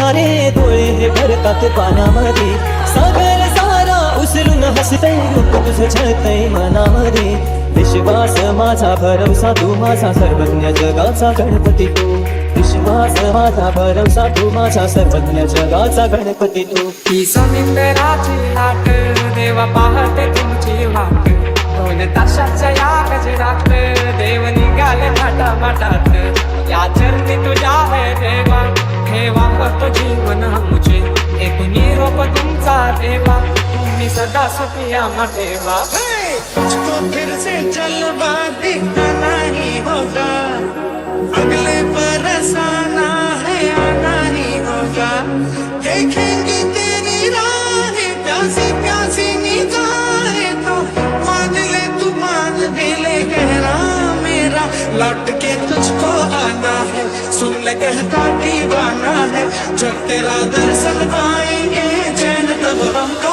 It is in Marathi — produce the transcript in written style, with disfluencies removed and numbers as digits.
सारे डोळे हे भरतात पाण्यामध्ये, सागर सारा उसरून हसतय रूप तुझं छळतय मनामध्ये. विश्वास माझा भरवसा तू माझा सर्वज्ञ जगाचा गणपती तू, विश्वास माझा भरवसा तू माझा सर्वज्ञ जगाचा गणपती तू. ही समिंदराची लाट देवा पाहते तुमची वाट, दोन ताशाच्या या गजरात देव निघाले थाटामाटात. या चरणी तुझ्या है देवा, ठेवा होतो जीवन आमचे, एक निरोप तुमचा देवा, तुम्ही सदा सुखी आम्हा ठेवा. तुझको फिर से जलवा दिखना नहीं होगा, अगले बरस आना है आना ही होगा. देखेंगे तेरी राहें प्यासी प्यासी निगाहें, तो मान ले तू मान भी ले कहना मेरा, लौट के तुझको आना है, सुन ले कहता दीवाना है. जब तेरा दर्शन पाएंगे चैन तब हमको